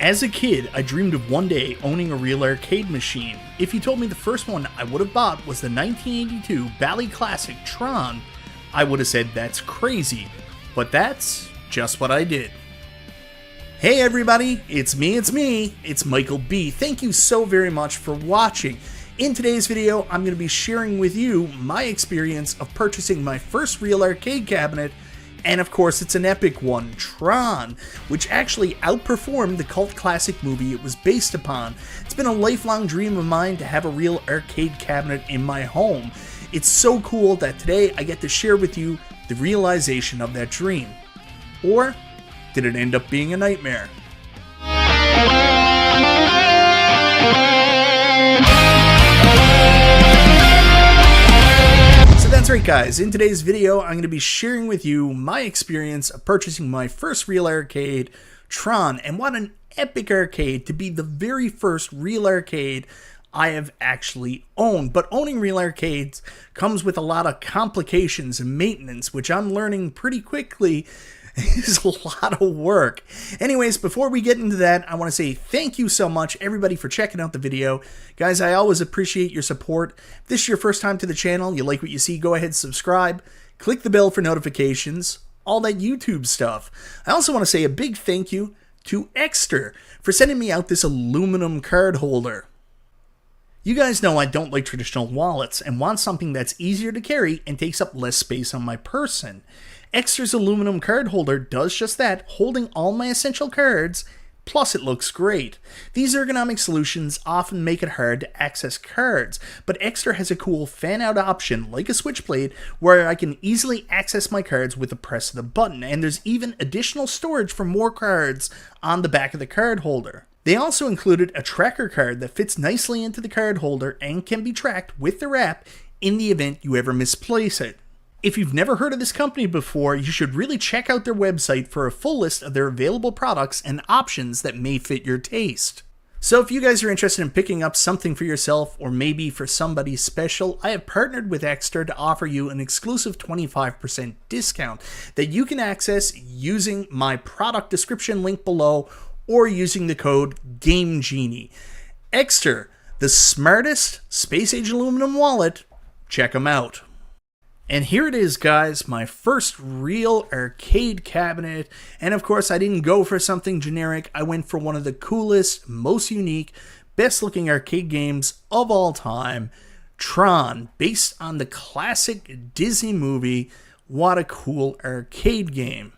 As a kid, I dreamed of one day owning a real arcade machine. If you told me the first one I would have bought was the 1982 Bally Classic Tron, I would have said that's crazy. But that's just what I did. Hey everybody, it's me, it's Michael B. Thank you so very much for watching. In today's video, I'm going to be sharing with you my experience of purchasing my first real arcade cabinet, and of course it's an epic one, Tron, which actually outperformed the cult classic movie it was based upon. It's been a lifelong dream of mine to have a real arcade cabinet in my home. It's so cool that today I get to share with you the realization of that dream. Or did it end up being a nightmare? That's right guys, in today's video I'm going to be sharing with you my experience of purchasing my first real arcade, Tron, and what an epic arcade to be the very first real arcade I have actually owned. But owning real arcades comes with a lot of complications and maintenance, which I'm learning pretty quickly is a lot of work. Anyways, before we get into that, I want to say thank you so much, everybody, for checking out the video. Guys, I always appreciate your support. If this is your first time to the channel, you like what you see, go ahead and subscribe. Click the bell for notifications, all that YouTube stuff. I also want to say a big thank you to Exter for sending me out this aluminum card holder. You guys know I don't like traditional wallets and want something that's easier to carry and takes up less space on my person. Exter's aluminum card holder does just that, holding all my essential cards, plus it looks great. These ergonomic solutions often make it hard to access cards, but Exter has a cool fan-out option, like a switchblade, where I can easily access my cards with the press of the button, and there's even additional storage for more cards on the back of the card holder. They also included a tracker card that fits nicely into the card holder and can be tracked with the wrap in the event you ever misplace it. If you've never heard of this company before, you should really check out their website for a full list of their available products and options that may fit your taste. So if you guys are interested in picking up something for yourself or maybe for somebody special, I have partnered with Exter to offer you an exclusive 25% discount that you can access using my product description link below or using the code GAMEGENIE. Exter, the smartest space-age aluminum wallet. Check them out. And here it is, guys, my first real arcade cabinet. And of course, I didn't go for something generic. I went for one of the coolest, most unique, best looking arcade games of all time, Tron, based on the classic Disney movie. What a cool arcade game.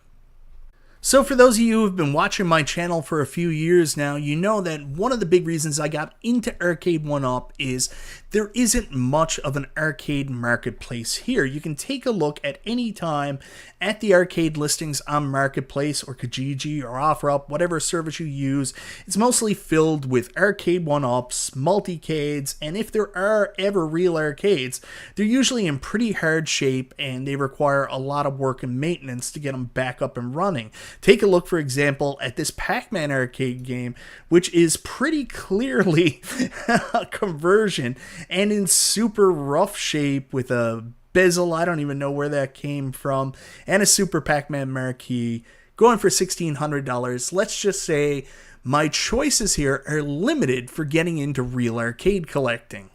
So for those of you who have been watching my channel for a few years now, you know that one of the big reasons I got into Arcade 1-Up is there isn't much of an arcade marketplace here. You can take a look at any time at the arcade listings on Marketplace or Kijiji or OfferUp, whatever service you use. It's mostly filled with Arcade 1-Ups, multicades, and if there are ever real arcades, they're usually in pretty hard shape and they require a lot of work and maintenance to get them back up and running. Take a look, for example, at this Pac-Man arcade game, which is pretty clearly a conversion and in super rough shape with a bezel, I don't even know where that came from, and a Super Pac-Man marquee, going for $1,600. Let's just say my choices here are limited for getting into real arcade collecting.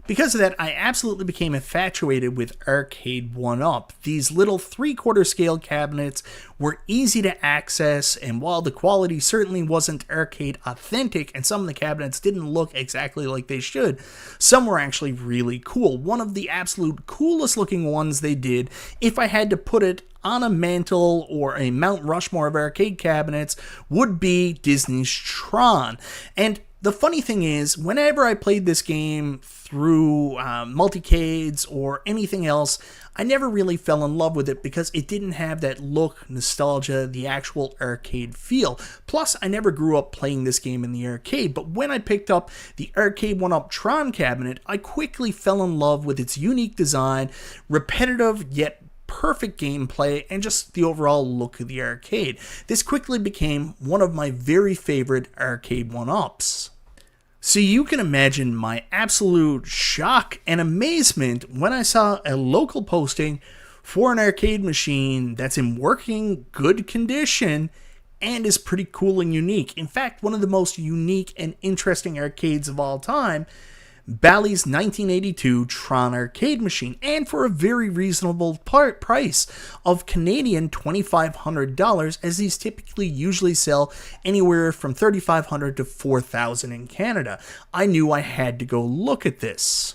Because of that, I absolutely became infatuated with Arcade 1-Up. These little 3/4 scale cabinets were easy to access, and while the quality certainly wasn't arcade authentic, and some of the cabinets didn't look exactly like they should, some were actually really cool. One of the absolute coolest looking ones they did, if I had to put it on a mantle or a Mount Rushmore of arcade cabinets, would be Disney's Tron. And the funny thing is, whenever I played this game through multicades or anything else, I never really fell in love with it because it didn't have that look, nostalgia, the actual arcade feel. Plus, I never grew up playing this game in the arcade, but when I picked up the Arcade 1-Up Tron cabinet, I quickly fell in love with its unique design, repetitive yet perfect gameplay, and just the overall look of the arcade. This quickly became one of my very favorite Arcade 1-Ups. So you can imagine my absolute shock and amazement when I saw a local posting for an arcade machine that's in working good condition and is pretty cool and unique. In fact, one of the most unique and interesting arcades of all time, Bally's 1982 Tron arcade machine, and for a very reasonable price of Canadian $2,500, as these typically usually sell anywhere from $3,500 to $4,000 in Canada. I knew I had to go look at this.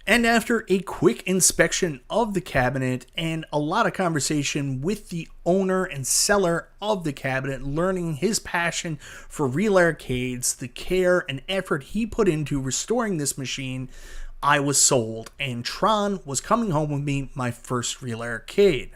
And after a quick inspection of the cabinet and a lot of conversation with the owner and seller of the cabinet, learning his passion for real arcades, the care and effort he put into restoring this machine, I was sold, and Tron was coming home with me, my first real arcade.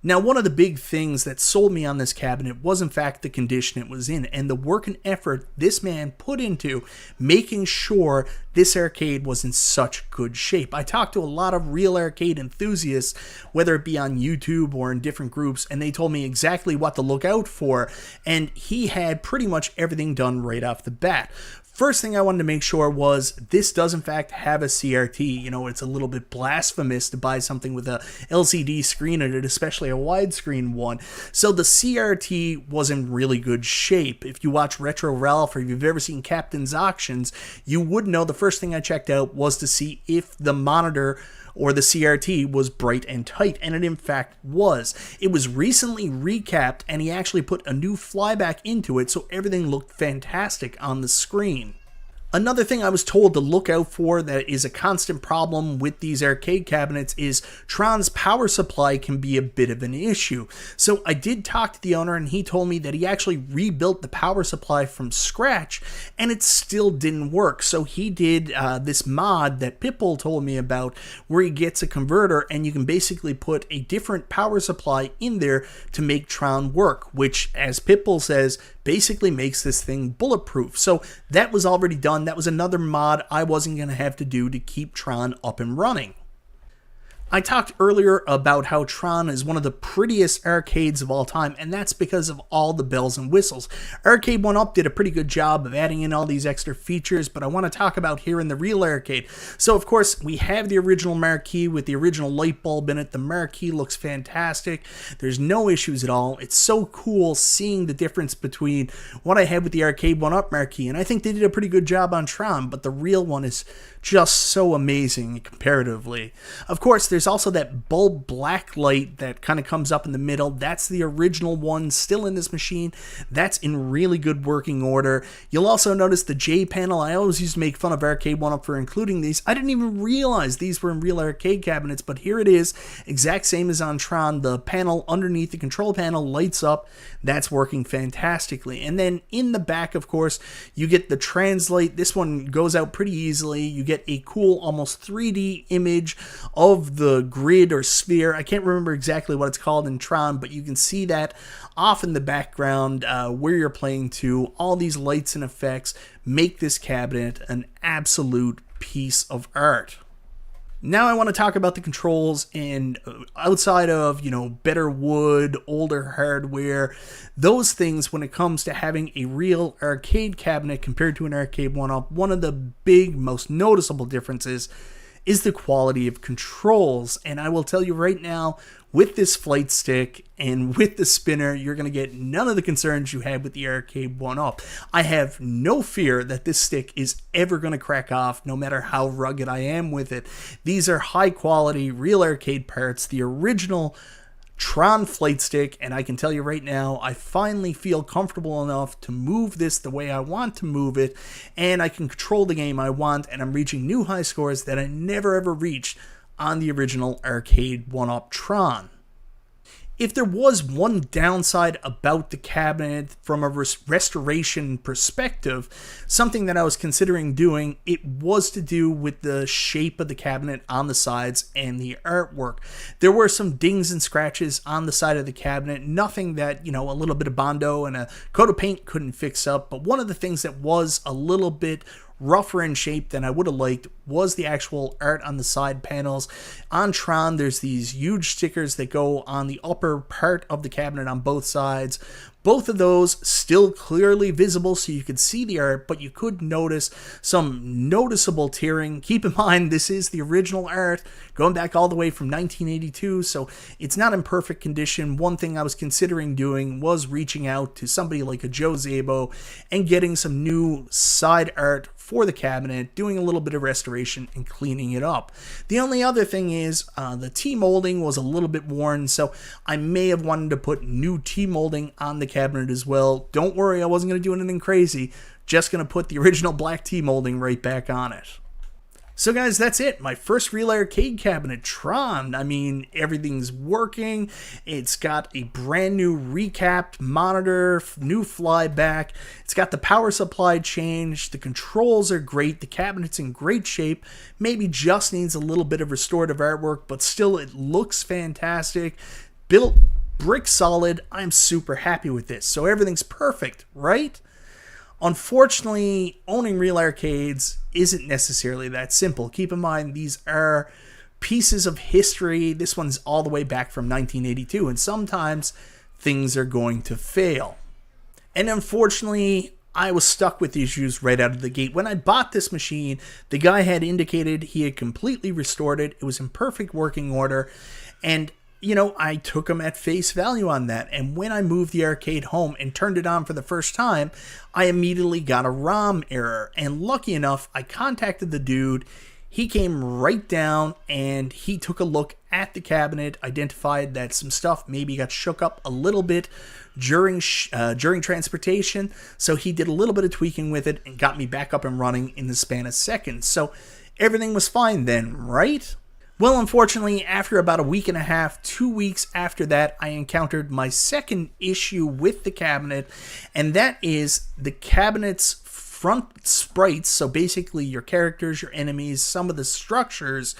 Now, one of the big things that sold me on this cabinet was in fact the condition it was in and the work and effort this man put into making sure this arcade was in such good shape. I talked to a lot of real arcade enthusiasts, whether it be on YouTube or in different groups, and they told me exactly what to look out for, and he had pretty much everything done right off the bat. First thing I wanted to make sure was this does in fact have a CRT. You know, it's a little bit blasphemous to buy something with a LCD screen in it, especially a widescreen one. So the CRT was in really good shape. If you watch Retro Ralph or if you've ever seen Captain's Auctions, you would know the first thing I checked out was to see if the monitor or the CRT was bright and tight, and it in fact was. It was recently recapped, and he actually put a new flyback into it, so everything looked fantastic on the screen. Another thing I was told to look out for that is a constant problem with these arcade cabinets is Tron's power supply can be a bit of an issue. So I did talk to the owner, and he told me that he actually rebuilt the power supply from scratch and it still didn't work. So he did this mod that Pitbull told me about where he gets a converter and you can basically put a different power supply in there to make Tron work, which, as Pitbull says, basically makes this thing bulletproof. So that was already done. That was another mod I wasn't going to have to do to keep Tron up and running. I talked earlier about how Tron is one of the prettiest arcades of all time, and that's because of all the bells and whistles. Arcade 1-Up did a pretty good job of adding in all these extra features, but I want to talk about here in the real arcade. So, of course, we have the original marquee with the original light bulb in it. The marquee looks fantastic. There's no issues at all. It's so cool seeing the difference between what I had with the Arcade 1-Up marquee, and I think they did a pretty good job on Tron, but the real one is just so amazing comparatively. Of course, there's also that bulb black light that kind of comes up in the middle. That's the original one still in this machine. That's in really good working order. You'll also notice the J panel. I always used to make fun of Arcade 1-Up for including these. I didn't even realize these were in real arcade cabinets, but here it is, exact same as on Tron. The panel underneath the control panel lights up. That's working fantastically. And then in the back, of course, you get the translate. This one goes out pretty easily. You get a cool almost 3D image of the grid or sphere. I can't remember exactly what it's called in Tron, but you can see that off in the background where you're playing to. All these lights and effects make this cabinet an absolute piece of art. Now I want to talk about the controls, and outside of, better wood, older hardware, those things when it comes to having a real arcade cabinet compared to an Arcade 1-Up, one of the big, most noticeable differences is the quality of controls. And I will tell you right now, with this flight stick and with the spinner, you're going to get none of the concerns you had with the Arcade 1-Up. I have no fear that this stick is ever going to crack off, no matter how rugged I am with it. These are high quality, real arcade parts, the original Tron flight stick, and I can tell you right now, I finally feel comfortable enough to move this the way I want to move it, and I can control the game I want, and I'm reaching new high scores that I never ever reached on the original Arcade 1-Up Tron. If there was one downside about the cabinet from a restoration perspective, something that I was considering doing, it was to do with the shape of the cabinet on the sides and the artwork. There were some dings and scratches on the side of the cabinet, nothing that, a little bit of Bondo and a coat of paint couldn't fix up, but one of the things that was a little bit rougher in shape than I would have liked was the actual art on the side panels. On Tron, there's these huge stickers that go on the upper part of the cabinet on both sides, Both of those still clearly visible so you could see the art, but you could notice some noticeable tearing. Keep in mind, this is the original art going back all the way from 1982, so it's not in perfect condition. One thing I was considering doing was reaching out to somebody like a Joe Zabo and getting some new side art for the cabinet, doing a little bit of restoration and cleaning it up. The only other thing is the T-molding was a little bit worn, so I may have wanted to put new T-molding on the cabinet as well. Don't worry, I wasn't going to do anything crazy, just going to put the original black T-molding right back on it. So guys, that's it. My first real arcade cabinet, Tron. I mean, everything's working. It's got a brand new recapped monitor, new flyback. It's got the power supply changed. The controls are great. The cabinet's in great shape. Maybe just needs a little bit of restorative artwork, but still it looks fantastic. Built brick solid. I'm super happy with this. So everything's perfect, right? Unfortunately, owning real arcades isn't necessarily that simple. Keep in mind, these are pieces of history. This one's all the way back from 1982, and sometimes things are going to fail. And unfortunately, I was stuck with issues right out of the gate. When I bought this machine, the guy had indicated he had completely restored it. It was in perfect working order, and you know, I took him at face value on that. And when I moved the arcade home and turned it on for the first time, I immediately got a ROM error. And lucky enough, I contacted the dude. He came right down and he took a look at the cabinet, identified that some stuff maybe got shook up a little bit during transportation. So he did a little bit of tweaking with it and got me back up and running in the span of seconds. So everything was fine then, right? Well, unfortunately, after about a week and a half, 2 weeks after that, I encountered my second issue with the cabinet, and that is the cabinet's front sprites. So basically your characters, your enemies, some of the structures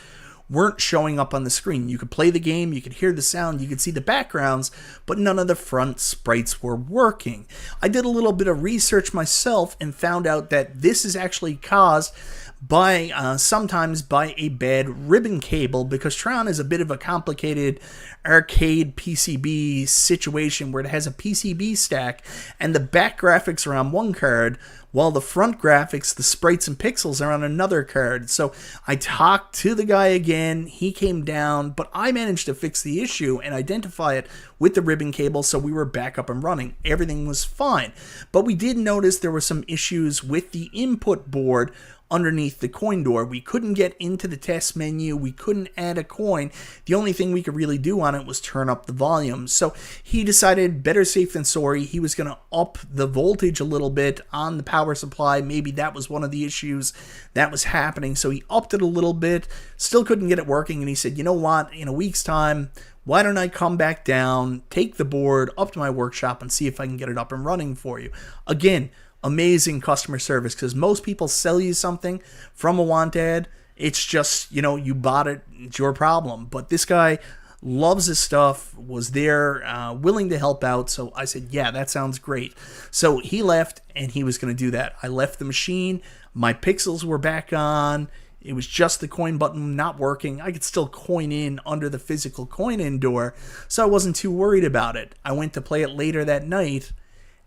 weren't showing up on the screen. You could play the game, you could hear the sound, you could see the backgrounds, but none of the front sprites were working. I did a little bit of research myself and found out that this is actually caused by sometimes by a bad ribbon cable, because Tron is a bit of a complicated arcade PCB situation where it has a PCB stack and the back graphics are on one card while the front graphics, the sprites and pixels, are on another card. So I talked to the guy again, he came down, but I managed to fix the issue and identify it with the ribbon cable, so we were back up and running. Everything was fine. But we did notice there were some issues with the input board underneath the coin door. We couldn't get into the test menu. We couldn't add a coin. The only thing we could really do on it was turn up the volume. So he decided, better safe than sorry, he was going to up the voltage a little bit on the power supply. Maybe that was one of the issues that was happening. So he upped it a little bit, still couldn't get it working. And he said, you know what, in a week's time, why don't I come back down, take the board up to my workshop and see if I can get it up and running for you. Again, amazing customer service, because most people sell you something from a want ad. It's just, you know, you bought it, it's your problem. But this guy loves his stuff, was there, willing to help out. So I said, yeah, that sounds great. So he left and he was going to do that. I left the machine. My pixels were back on. It was just the coin button not working. I could still coin in under the physical coin in door, so I wasn't too worried about it. I went to play it later that night,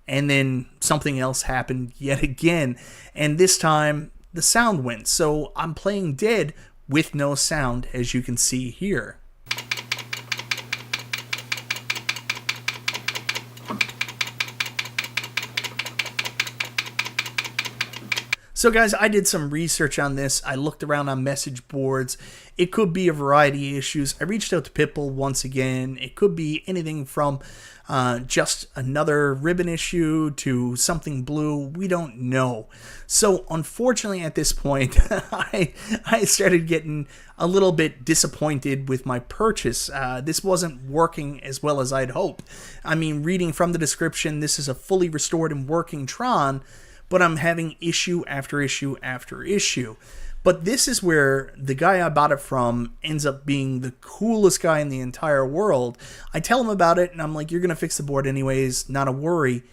and then something else happened yet again, and this time the sound went. So I'm playing dead with no sound, as you can see here. So guys, I did some research on this. I looked around on message boards. It could be a variety of issues. I reached out to Pitbull once again. It could be anything from just another ribbon issue to something blue. We don't know. So unfortunately at this point, I started getting a little bit disappointed with my purchase. This wasn't working as well as I'd hoped. I mean, reading from the description, this is a fully restored and working Tron, but I'm having issue after issue after issue. But this is where the guy I bought it from ends up being the coolest guy in the entire world. I tell him about it, and I'm like, you're going to fix the board anyways, not a worry.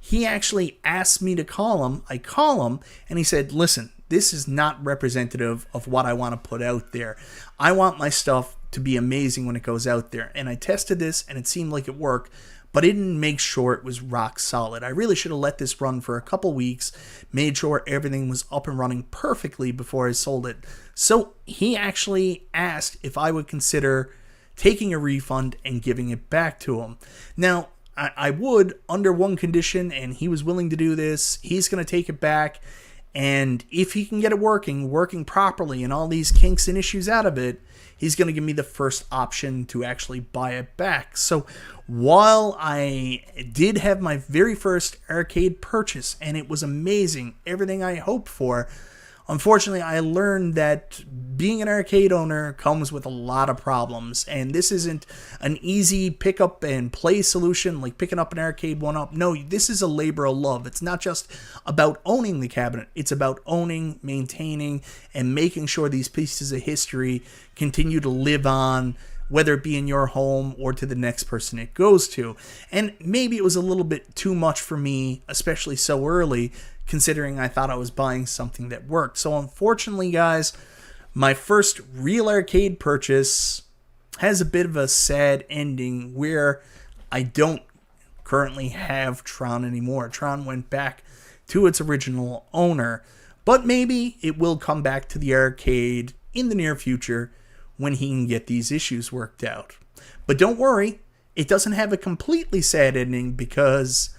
He actually asked me to call him. I call him, and he said, listen, this is not representative of what I want to put out there. I want my stuff to be amazing when it goes out there. And I tested this, and it seemed like it worked. but I didn't make sure it was rock solid. I really should have let this run for a couple weeks, made sure everything was up and running perfectly before I sold it. So he actually asked if I would consider taking a refund and giving it back to him. Now, I would under one condition, and he was willing to do this. He's going to take it back, and if he can get it working properly and all these kinks and issues out of it, he's going to give me the first option to actually buy it back. So while I did have my very first arcade purchase, and it was amazing, everything I hoped for, unfortunately, I learned that being an arcade owner comes with a lot of problems, and this isn't an easy pick up and play solution like picking up an arcade one-up. No, this is a labor of love. It's not just about owning the cabinet. It's about owning, maintaining, and making sure these pieces of history continue to live on, whether it be in your home or to the next person it goes to. And maybe it was a little bit too much for me, especially so early, considering I thought I was buying something that worked. So unfortunately, guys, my first real arcade purchase has a bit of a sad ending where I don't currently have Tron anymore. Tron went back to its original owner, but maybe it will come back to the arcade in the near future when he can get these issues worked out. But don't worry, it doesn't have a completely sad ending, because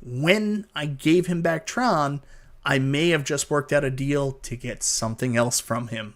when I gave him back Tron, I may have just worked out a deal to get something else from him.